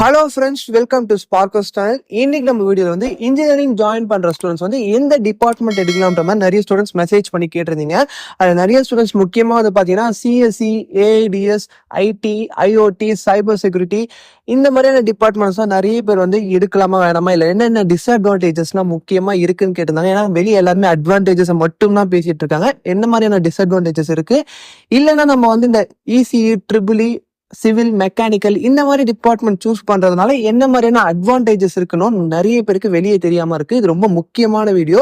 Hello friends, welcome to Sparko Style. இன்னைக்கு நம்ம வீடியோவில் வந்து இன்ஜினியரிங் ஜாயின் பண்ணுற ஸ்டூடெண்ட்ஸ் வந்து எந்த டிபார்ட்மெண்ட் எடுக்கலாம்ன்ற மாதிரி நிறைய ஸ்டூடெண்ட்ஸ் மெசேஜ் பண்ணி கேட்டிருந்தீங்க. அது நிறைய ஸ்டூடெண்ட்ஸ் முக்கியமாக வந்து பார்த்தீங்கன்னா CSC, AIDS, IT, IoT, cyber security இந்த மாதிரியான டிபார்ட்மெண்ட்ஸ் தான் நிறைய பேர் வந்து எடுக்கலாமா வேணாமா, இல்லை என்னென்ன டிஸ்அட்வான்டேஜஸ்லாம் முக்கியமாக இருக்குன்னு கேட்டிருந்தாங்க. ஏன்னா வெளியே எல்லாருமே அட்வான்டேஜஸை மட்டும் தான் பேசிட்டு இருக்காங்க. என்ன மாதிரியான டிஸ்அட்வான்டேஜஸ் இருக்கு, இல்லைன்னா நம்ம வந்து இந்த இசிஇ, ட்ரிபிள்இ, சிவில், மெக்கானிக்கல் இந்த மாதிரி டிபார்ட்மெண்ட் சூஸ் பண்றதுனால என்ன மாதிரியான அட்வான்டேஜஸ் இருக்கணும் நிறைய பேருக்கு வெளியே தெரியாம இருக்கு. இது ரொம்ப முக்கியமான வீடியோ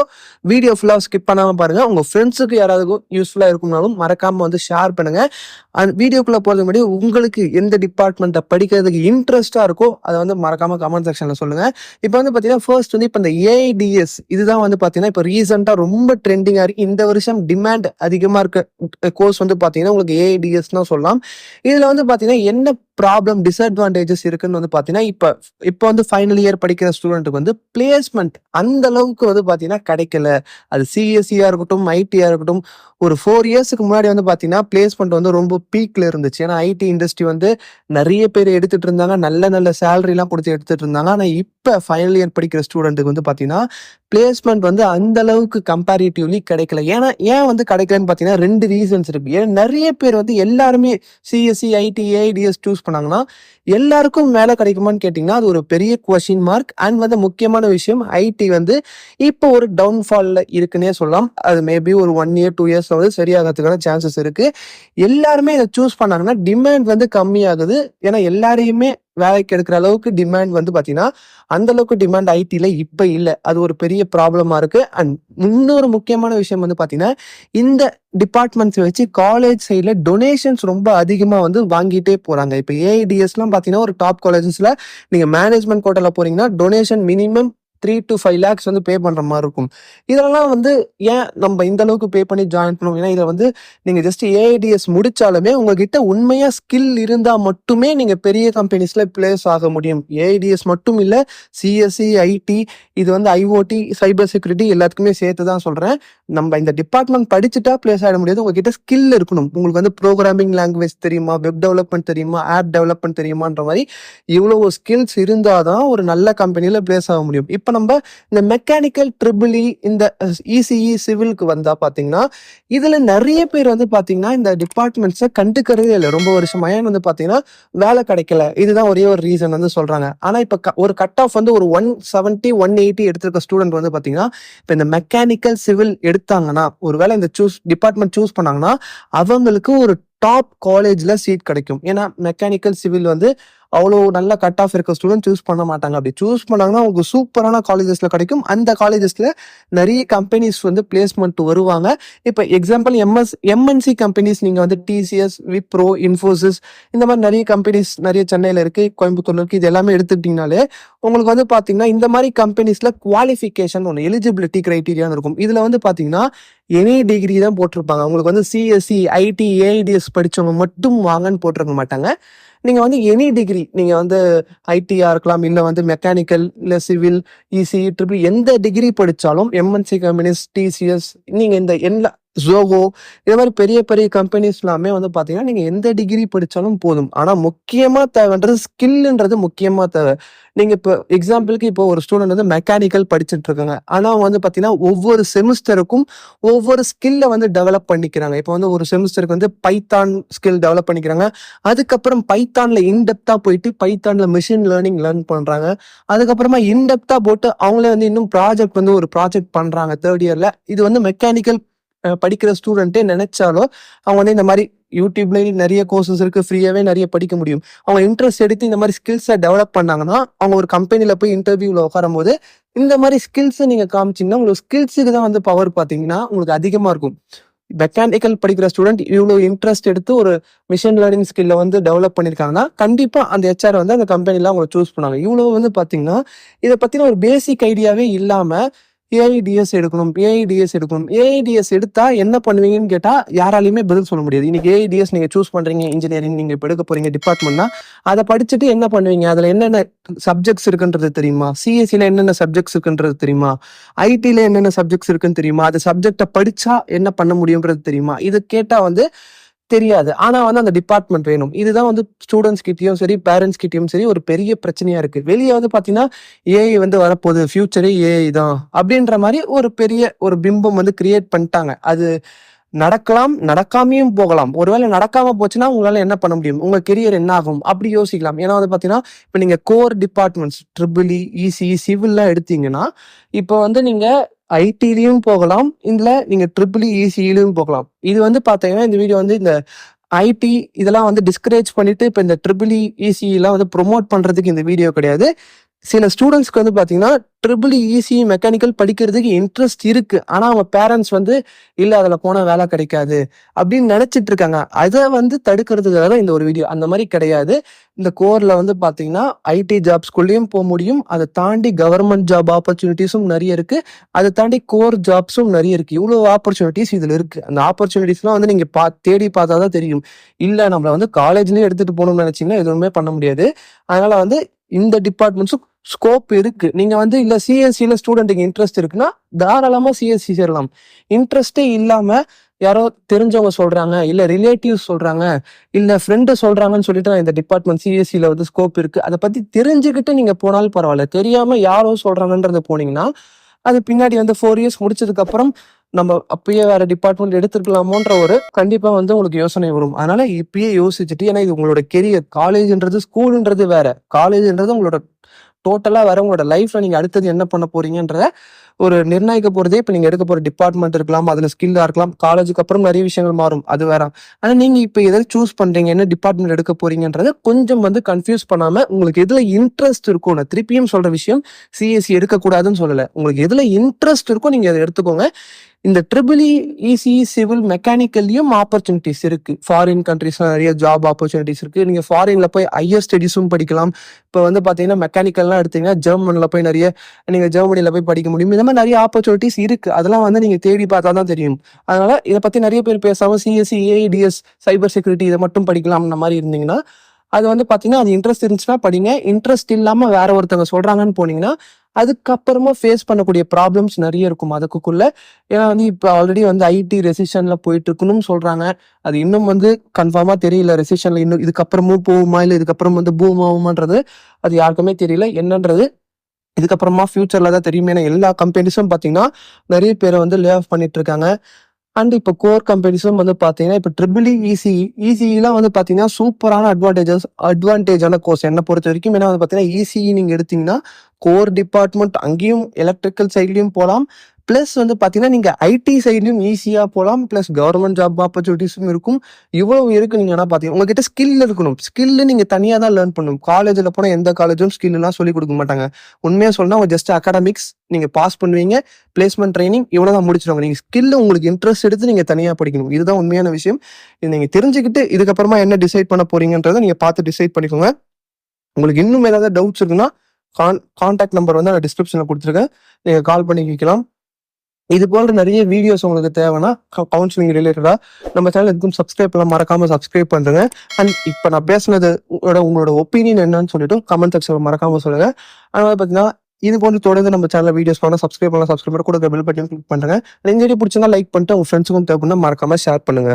ஃபுல்லா ஸ்கிப் பண்ணாம பாருங்க. உங்க ஃப்ரெண்ட்ஸுக்கு யாராவது யூஸ்ஃபுல்லா இருக்கும்னாலும் மறக்காம வந்து ஷேர் பண்ணுங்க. அந்த வீடியோக்குள்ள போறது முன்னாடி உங்களுக்கு எந்த டிபார்ட்மெண்ட்டை படிக்கிறதுக்கு இன்ட்ரெஸ்டா இருக்கோ அதை வந்து மறக்காம கமெண்ட் செக்ஷன்ல சொல்லுங்க. இப்போ வந்து பாத்தீங்கன்னா ஃபர்ஸ்ட் வந்து இப்போ இந்த ஏஐடிஎஸ் இதுதான் வந்து பாத்தீங்கன்னா இப்போ ரீசெண்டா ரொம்ப ட்ரெண்டிங்கா இருக்கு. இந்த வருஷம் டிமாண்ட் அதிகமா இருக்க கோர்ஸ் வந்து பாத்தீங்கன்னா உங்களுக்கு ஏஐடிஎஸ் தான் சொல்லலாம். இதுல வந்து பாத்தீங்கன்னா என்ன ப்ராப்ளம், டிஸ்அட்வான்டேஜஸ் இருக்குன்னு வந்து பாத்தீங்கன்னா இப்போ வந்து ஃபைனல் இயர் படிக்கிற ஸ்டூடெண்ட்டுக்கு வந்து பிளேஸ்மெண்ட் அந்த அளவுக்கு வந்து பாத்தீங்கன்னா கிடைக்கல. அது சிஎஸ்சியா இருக்கட்டும், ஐடியா இருக்கட்டும். ஒரு 4 இயர்ஸ்க்கு முன்னாடி வந்து பாத்தீங்கன்னா பிளேஸ்மெண்ட் வந்து ரொம்ப பீக்ல இருந்துச்சு. ஏன்னா ஐடி இண்டஸ்ட்ரி வந்து நிறைய பேர் எடுத்துட்டு இருந்தாங்க, நல்ல நல்ல சேலரி எல்லாம் கொடுத்து எடுத்துட்டு இருந்தாங்க. ஆனா இப்ப ஃபைனல் இயர் படிக்கிற ஸ்டூடெண்ட்டுக்கு வந்து பாத்தீங்கன்னா பிளேஸ்மெண்ட் வந்து அந்த அளவுக்கு கம்பேரிட்டிவ்லி கிடைக்கல. ஏன் வந்து கிடைக்கலன்னு பாத்தீங்கன்னா 2 ரீசன்ஸ் இருக்கு. ஏன்னா நிறைய பேர் வந்து எல்லாருமே சிஎஸ்சி, ஐடி, ஏஐடிஎஸ் சூஸ் பண்ணாங்கன்னா எல்லாருக்கும் வேலை கிடைக்குமான்னு கேட்டீங்கன்னா அது ஒரு பெரிய கொஸ்டின் மார்க். அண்ட் வந்து முக்கியமான விஷயம், ஐடி வந்து இப்போ ஒரு டவுன்ஃபால்ல இருக்குன்னே சொல்லலாம். அது மேபி ஒரு 1 இயர் 2 இயர்ஸ் வந்து சரியாகிறதுக்கான சான்சஸ் இருக்கு. எல்லாருமே இதை சூஸ் பண்ணாங்கன்னா டிமாண்ட் வந்து கம்மியாகுது. ஏன்னா எல்லாரையுமே வேலைக்கு எடுக்கிற அளவுக்கு டிமாண்ட் வந்து பாத்தீங்கன்னா அந்த அளவுக்கு டிமாண்ட் ஐடில இப்ப இல்லை. அது ஒரு பெரிய ப்ராப்ளமா இருக்கு. அண்ட் இன்னொரு முக்கியமான விஷயம் வந்து பாத்தீங்கன்னா இந்த டிபார்ட்மெண்ட்ஸ் வச்சு காலேஜ் சைட்ல டொனேஷன்ஸ் ரொம்ப அதிகமா வந்து வாங்கிட்டே போறாங்க. இப்ப ஏஐடிஎஸ் எல்லாம் பாத்தீங்கன்னா ஒரு டாப் காலேஜஸ்ல நீங்க மேனேஜ்மெண்ட் கோட்டால போறீங்கன்னா டொனேஷன் மினிமம் 3 to 5 lakhs வந்து பே பண்ற மாதிரி இருக்கும். இதெல்லாம் வந்து ஏன் நம்ம இந்த அளவுக்கு பே பண்ணி ஜாயின் பண்ணுவோம்? ஏன்னா இதை வந்து நீங்க ஜஸ்ட் ஏஐடிஎஸ் முடிச்சாலுமே உங்ககிட்ட உண்மையா ஸ்கில் இருந்தா மட்டுமே நீங்க பெரிய கம்பெனிஸ்ல பிளேஸ் ஆக முடியும். ஏஐடிஎஸ் மட்டும் இல்ல, சிஎஸ்சி, ஐடி, இது வந்து ஐஓடி, சைபர் செக்யூரிட்டி எல்லாத்துக்குமே சேர்த்து தான் சொல்றேன். நம்ம இந்த டிபார்ட்மெண்ட் படிச்சுட்டா பிளேஸ் ஆக முடியாது. உங்ககிட்ட ஸ்கில் இருக்கணும். உங்களுக்கு வந்து ப்ரோக்ராமிங் லாங்குவேஜ் தெரியுமா, வெப் டெவலப்மெண்ட் தெரியுமா, ஆப் டெவலப்மெண்ட் தெரியுமான்ற மாதிரி இவ்வளவு ஸ்கில்ஸ் இருந்தாதான் ஒரு நல்ல கம்பெனில பிளேஸ் ஆக முடியும். இப்ப நம்ம இந்த மெக்கானிக்கல், ட்ரிபிள்இ, இந்த இசிஇ, சிவிலுக்கு வந்தா பாத்தீங்கன்னா இதுல நிறைய பேர் வந்து பாத்தீங்கன்னா இந்த டிபார்ட்மெண்ட்ஸை கண்டுக்கிறதே இல்லை ரொம்ப வருஷமா. ஏன் வந்து பாத்தீங்கன்னா வேலை கிடைக்கல, இதுதான் ஒரே ஒரு ரீசன் வந்து சொல்றாங்க. ஆனா இப்ப ஒரு கட் ஆஃப் வந்து ஒரு 170, 180 எடுத்திருக்க ஸ்டூடெண்ட் வந்து பாத்தீங்கன்னா இப்ப இந்த மெக்கானிக்கல், சிவில் எடுத்தாங்கன்னா ஒருவேளை இந்த டிபார்ட்மெண்ட் சூஸ் பண்ணாங்கன்னா அவங்களுக்கு ஒரு டாப் காலேஜ்ல சீட் கிடைக்கும். ஏன்னா மெக்கானிக்கல், சிவில் வந்து அவ்வளோ நல்ல கட் ஆஃப் இருக்க ஸ்டூடெண்ட் சூஸ் பண்ண மாட்டாங்க. அப்படி சூஸ் பண்ணாங்கன்னா உங்களுக்கு சூப்பரான காலேஜஸ்ல கிடைக்கும். அந்த காலேஜஸ்ல நிறைய கம்பெனிஸ் வந்து பிளேஸ்மெண்ட் வருவாங்க. இப்போ எக்ஸாம்பிள் எம்என்சி கம்பெனிஸ் நீங்க வந்து டிசிஎஸ், விப்ரோ, இன்ஃபோசிஸ் இந்த மாதிரி நிறைய கம்பெனிஸ் நிறைய சென்னையில இருக்கு, கோயம்புத்தூர்ல இருக்கு. இது எல்லாமே எடுத்துக்கிட்டீங்கனாலே உங்களுக்கு வந்து பாத்தீங்கன்னா இந்த மாதிரி கம்பெனிஸ்ல குவாலிஃபிகேஷன் ஒன்று, எலிஜிபிலிட்டி கிரைட்டீரியான்னு இருக்கும். இதுல வந்து பாத்தீங்கன்னா எனி டிகிரி தான் போட்டிருப்பாங்க. உங்களுக்கு வந்து சிஎஸ்சி, ஐடி, ஏஐடிஎஸ் படிச்சவங்க மட்டும் வாங்கன்னு போட்டிருக்க மாட்டாங்க. நீங்க வந்து எனி டிகிரி, நீங்க வந்து ஐடியா இருக்கலாம், இல்ல வந்து மெக்கானிக்கல், இல்ல சிவில், இசி, ட்ரிபிள் எந்த டிகிரி படிச்சாலும் எம்என்சி கம்பெனிஸ், டிசிஎஸ், நீங்க இந்த எல்லா ஜோகோ இது மாதிரி பெரிய பெரிய கம்பெனிஸ் எல்லாமே வந்து பாத்தீங்கன்னா நீங்க எந்த டிகிரி படிச்சாலும் போதும். ஆனா முக்கியமா தேவைன்றது ஸ்கில்ன்றது முக்கியமா தேவை. நீங்க இப்போ எக்ஸாம்பிளுக்கு இப்போ ஒரு ஸ்டூடெண்ட் வந்து மெக்கானிக்கல் படிச்சுட்டு இருக்காங்க. ஆனா அவங்க வந்து பாத்தீங்கன்னா ஒவ்வொரு செமிஸ்டருக்கும் ஒவ்வொரு ஸ்கில்ல வந்து டெவலப் பண்ணிக்கிறாங்க. இப்போ வந்து ஒரு செமிஸ்டருக்கு வந்து பைத்தான் ஸ்கில் டெவலப் பண்ணிக்கிறாங்க. அதுக்கப்புறம் பைத்தான்ல இன்டெப்தா போயிட்டு பைத்தான்ல மிஷின் லேர்னிங் லேர்ன் பண்றாங்க. அதுக்கப்புறமா இன்டெப்தா போட்டு அவங்களே வந்து இன்னும் ஒரு ப்ராஜெக்ட் பண்றாங்க 3rd இயர்ல. இது வந்து மெக்கானிக்கல் படிக்கிற ஸ்டூடெண்ட்டே நினைச்சாலோ அவங்க வந்து இந்த மாதிரி யூடியூப்ல நிறைய கோர்சஸ் இருக்கு, ஃப்ரீயாவே நிறைய படிக்க முடியும். அவங்க இன்ட்ரெஸ்ட் எடுத்து இந்த மாதிரி ஸ்கில்ஸை டெவலப் பண்ணாங்கன்னா அவங்க ஒரு கம்பெனில போய் இன்டர்வியூல உட்காரும் போது இந்த மாதிரி ஸ்கில்ஸை நீங்க காமிச்சீங்கன்னா உங்களுக்கு ஸ்கில்ஸுக்கு தான் வந்து பவர் பாத்தீங்கன்னா உங்களுக்கு அதிகமா இருக்கும். மெக்கானிக்கல் படிக்கிற ஸ்டூடெண்ட் இவ்வளவு இன்ட்ரெஸ்ட் எடுத்து ஒரு மிஷின் லேர்னிங் ஸ்கில்ல வந்து டெவலப் பண்ணிருக்காங்கன்னா கண்டிப்பா அந்த ஹெச்ஆர் வந்து அந்த கம்பெனில அவங்க சூஸ் பண்ணாங்க. இவ்வளவு வந்து பாத்தீங்கன்னா இதை பத்தின ஒரு பேசிக் ஐடியாவே இல்லாம ஏஐடிஎஸ் எடுக்கணும், ஏஐடிஎஸ் எடுத்தா என்ன பண்ணுவீங்கன்னு கேட்டா யாராலையுமே பதில் சொல்ல முடியாது. இன்னைக்கு ஏஐடிஎஸ் நீங்க சூஸ் பண்றீங்க, இன்ஜினியரிங் நீங்க இப்ப எடுக்க போறீங்க டிபார்ட்மெண்ட்னா அதை படிச்சுட்டு என்ன பண்ணுவீங்க, அதுல என்னென்ன சப்ஜெக்ட்ஸ் இருக்குன்றது தெரியுமா, சிஎஸ்சில என்னென்ன சப்ஜெக்ட்ஸ் இருக்குன்றது தெரியுமா, ஐடில என்னென்ன சப்ஜெக்ட்ஸ் இருக்குன்னு தெரியுமா, அது சப்ஜெக்டை படிச்சா என்ன பண்ண முடியும்ன்றது தெரியுமா? இது கேட்டா வந்து தெரியாது. ஆனா வந்து அந்த டிபார்ட்மெண்ட் வேணும். இதுதான் வந்து ஸ்டூடண்ட்ஸ் கிட்டயும் சரி, பேரண்ட்ஸ் கிட்டயும் சரி ஒரு பெரிய பிரச்சனையா இருக்கு. வெளிய வந்து பார்த்தீங்கன்னா, ஏஐ வந்து வரப்போகுது. ஃபியூச்சரே ஏஐ தான். அப்படின்ற மாரி ஒரு பெரிய ஒரு பிம்பம் வந்து கிரியேட் பண்ணிட்டாங்க. அது நடக்கலாம், நடக்காமயும் போகலாம். ஒருவேளை நடக்காம போச்சுன்னா, உங்களால என்ன பண்ண முடியும்? உங்க கெரியர் என்ன ஆகும்? அப்படி யோசிக்கலாம். ஏன்னா வந்து பார்த்தீங்கன்னா, இப்ப நீங்க core departments triple E, ECE, சிவில்லாம் எடுத்தீங்கன்னா, இப்ப வந்து நீங்க ஐடிலயும் போகலாம். இதுல நீங்க ட்ரிபிள் இ, இசிஇலயும் போகலாம். இது வந்து பார்த்தீங்கன்னா, இந்த வீடியோ வந்து இந்த ஐடி இதெல்லாம் வந்து டிஸ்கரேஜ் பண்ணிட்டு, இப்ப இந்த ட்ரிபிள் இ, இசிஇலாம் வந்து ப்ரொமோட் பண்றதுக்கு இந்த வீடியோ கிடையாது. சில ஸ்டூடெண்ட்ஸ்க்கு வந்து பார்த்தீங்கன்னா, ட்ரிபிள் இசி மெக்கானிக்கல் படிக்கிறதுக்கு இன்ட்ரெஸ்ட் இருக்கு. ஆனா அவங்க பேரண்ட்ஸ் வந்து இல்ல அதுல போனா வேலை கிடைக்காது அப்படின்னு நினைச்சிட்டு இருக்காங்க. அதை வந்து தடுக்கிறதுக்காக தான் இந்த ஒரு வீடியோ. அந்த மாதிரி கிடையாது. இந்த கோர்ல வந்து பார்த்தீங்கன்னா ஐடி ஜாப்ஸ்குள்ளேயும் போக முடியும். அதை தாண்டி கவர்மெண்ட் ஜாப் ஆப்பர்ச்சுனிட்டிஸும் நிறைய இருக்கு. அதை தாண்டி கோர் ஜாப்ஸும் நிறைய இருக்கு. இவ்வளவு ஆப்பர்ச்சுனிட்டிஸ் இதுல இருக்கு. அந்த ஆப்பர்ச்சுனிட்டிஸ்லாம் வந்து நீங்க தேடி பார்த்தா தான் தெரியும். இல்ல நம்மள வந்து காலேஜ்லயே எடுத்துட்டு போகணும்னு நினைச்சீங்கன்னா எதுவுமே பண்ண முடியாது. அதனால வந்து இந்த டிபார்ட்மெண்ட்ஸும் ஸ்கோப் இருக்கு. நீங்க வந்து இல்ல சிஎஸ்சில ஸ்டூடெண்ட்டுக்கு இன்ட்ரெஸ்ட் இருக்குன்னா தாராளமா சிஎஸ்சி சேரலாம். இன்ட்ரெஸ்டே இல்லாம யாரோ தெரிஞ்சவங்க சொல்றாங்க, இல்ல ரிலேட்டிவ்ஸ் சொல்றாங்க, இல்ல ஃப்ரெண்டு சொல்றாங்கன்னு சொல்லிட்டு நான் இந்த டிபார்ட்மெண்ட் சிஎஸ்சில வந்து ஸ்கோப் இருக்கு. அதை பத்தி தெரிஞ்சுக்கிட்டு நீங்க போனாலும் பரவாயில்ல. தெரியாம யாரோ சொல்றாங்கன்றது போனீங்கன்னா அது பின்னாடி வந்து 4 இயர்ஸ் முடிச்சதுக்கு அப்புறம் நம்ம அப்பயே வேற டிபார்ட்மெண்ட் எடுத்துருக்கலாமோன்ற ஒரு கண்டிப்பா வந்து உங்களுக்கு யோசனை வரும். அதனால இப்பயே யோசிச்சுட்டு, ஏன்னா இது உங்களோட கெரியர். காலேஜ்ன்றது ஸ்கூல்ன்றது வேற, காலேஜ்ன்றது உங்களோட டோட்டலா வேற. உங்களோட லைஃப்ல நீங்க அடுத்தது என்ன பண்ண போறீங்கன்ற ஒரு நிர்ணயிக்க போறதே இப்ப நீங்க எடுக்க போற டிபார்ட்மெண்ட் இருக்கலாம், அதுல ஸ்கில்லா இருக்கலாம். காலேஜுக்கு அப்புறம் நிறைய விஷயங்கள் மாறும், அது வேற. ஆனா நீங்க இப்ப எதை சூஸ் பண்றீங்க, என்ன டிபார்ட்மெண்ட் எடுக்க போறீங்கன்றத கொஞ்சம் வந்து கன்ஃபியூஸ் பண்ணாம உங்களுக்கு எதுல இன்ட்ரெஸ்ட் இருக்கும். நான் திருப்பியும் சொல்ற விஷயம் சிஎஸ்சி எடுக்கக்கூடாதுன்னு சொல்லல. உங்களுக்கு எதுல இன்ட்ரெஸ்ட் இருக்கோ நீங்க அதை எடுத்துக்கோங்க. இந்த ட்ரிபிள் இசி சிவில் மெக்கானிக்கல்லையும் ஆப்பர்ச்சுனிட்டிஸ் இருக்கு. ஃபாரின் கண்ட்ரீஸ்ல நிறைய ஜாப் ஆப்பர்ச்சுனிட்டிஸ் இருக்கு. நீங்க ஃபாரின்ல போய் ஹையர் ஸ்டடிஸும் படிக்கலாம். இப்போ வந்து பாத்தீங்கன்னா மெக்கானிக்கல்லாம் எடுத்தீங்கன்னா ஜெர்மன்ல போய் நிறைய நீங்க ஜெர்மனில போய் படிக்க முடியும். இந்த மாதிரி நிறைய ஆப்பர்ச்சுனிட்டிஸ் இருக்கு. அதெல்லாம் வந்து நீங்க தேடி பார்த்தா தான் தெரியும். அதனால இதை பத்தி நிறைய பேர் பேசாம சிஎஸ்சி, ஏஐடிஎஸ், சைபர் செக்யூரிட்டி இதை மட்டும் படிக்கலாம் அந்த மாதிரி இருந்தீங்கன்னா அது வந்து பாத்தீங்கன்னா அது இன்ட்ரெஸ்ட் இருந்துச்சுன்னா படிங்க. இன்ட்ரெஸ்ட் இல்லாம வேற ஒருத்தவங்க சொல்றாங்கன்னு போனீங்கன்னா அதுக்கப்புறமா ஃபேஸ் பண்ணக்கூடிய ப்ராப்ளம்ஸ் நிறைய இருக்கும் அதுக்குள்ள. ஏன்னா வந்து இப்போ ஆல்ரெடி வந்து ஐடி ரெசிஷன்ல போயிட்டு இருக்குன்னு சொல்றாங்க. அது இன்னும் வந்து கன்ஃபார்மா தெரியல. ரெசிஷன்ல இன்னும் இதுக்கப்புறமும் போகுமா இல்ல இதுக்கப்புறம் வந்து பூம் ஆகுமான்றது அது யாருக்குமே தெரியல. என்னன்றது இதுக்கப்புறமா ஃபியூச்சர்ல தான் தெரியும். ஏன்னா எல்லா கம்பெனிஸும் பாத்தீங்கன்னா நிறைய பேரை வந்து லே ஆஃப் பண்ணிட்டு இருக்காங்க. அண்ட் இப்போ கோர் கம்பெனிஸும் வந்து பாத்தீங்கன்னா இப்போ ட்ரிபிள் இசிஇலாம் வந்து பாத்தீங்கன்னா சூப்பரான அட்வான்டேஜான கோர்ஸ் என்னை பொறுத்த வரைக்கும். ஏன்னா வந்து பாத்தீங்கன்னா இசிஇ நீங்க எடுத்தீங்கன்னா கோர் டிபார்ட்மெண்ட் அங்கேயும் எலக்ட்ரிக்கல் சைட்லயும் போகலாம். பிளஸ் வந்து பாத்தீங்கன்னா நீங்க ஐடி சைட்லயும் ஈஸியா போகலாம். பிளஸ் கவர்மெண்ட் ஜாப் ஆப்பர்ச்சுனிட்டிஸும் இருக்கும். இவ்வளவு இருக்கு. நீங்க என்ன பாத்தீங்க உங்ககிட்ட ஸ்கில் இருக்கணும். ஸ்கில் நீங்க தனியா தான் லேர்ன் பண்ணணும். காலேஜ்ல போனா எந்த காலேஜும் ஸ்கில் எல்லாம் சொல்லி கொடுக்க மாட்டாங்க. உண்மையா சொன்னா ஜஸ்ட் அகாடமிக்ஸ் நீங்க பாஸ் பண்ணுவீங்க, பிளேஸ்மெண்ட் ட்ரைனிங் இவ்வளவுதான் முடிச்சிருவாங்க. நீங்க ஸ்கில் உங்களுக்கு இன்ட்ரெஸ்ட் எடுத்து நீங்க தனியா படிக்கணும். இதுதான் உண்மையான விஷயம். இது நீங்க தெரிஞ்சுக்கிட்டு இதுக்கப்புறமா என்ன டிசைட் பண்ண போறீங்கன்றதை நீங்க பார்த்து டிசைட் பண்ணிக்கோங்க. உங்களுக்கு இன்னும் ஏதாவது டவுட்ஸ் இருக்குன்னா கான்டாக்ட் நம்பர் வந்து நான் டிஸ்கிரிப்ஷன்ல கொடுத்துருக்கேன். நீங்க கால் பண்ணி கேட்கலாம். இது போன்ற நிறைய வீடியோஸ் உங்களுக்கு தேவைன்னா கவுன்சிலிங் ரிலேட்டடா நம்ம சேனல் எதுக்கும் சப்ஸ்கிரைப் பண்ணலாம், மறக்காம சப்ஸ்கிரைப் பண்ணுங்க. அண்ட் இப்போ நான் பேசுனது உங்களோட ஒப்பீனியன் என்னன்னு சொல்லிட்டு கமெண்ட் செக்ஷன்ல மறக்காம சொல்லுங்க. அதனால பாத்தீங்கன்னா இது போன்று தொடர்ந்து நம்ம சேனல் வீடியோஸ் பண்ணா சப்ஸ்கிரைப் பண்ணலாம். சப்ஸ்கிரைப் கூட பெல் பட்டன் கிளிக் பண்ணுங்க. இந்த வீடியோ பிடிச்சிருந்தா லைக் பண்ணிட்டு உங்க ஃப்ரெண்ட்ஸுக்கும் தேவைப்படுனா மறக்காம ஷேர் பண்ணுங்க.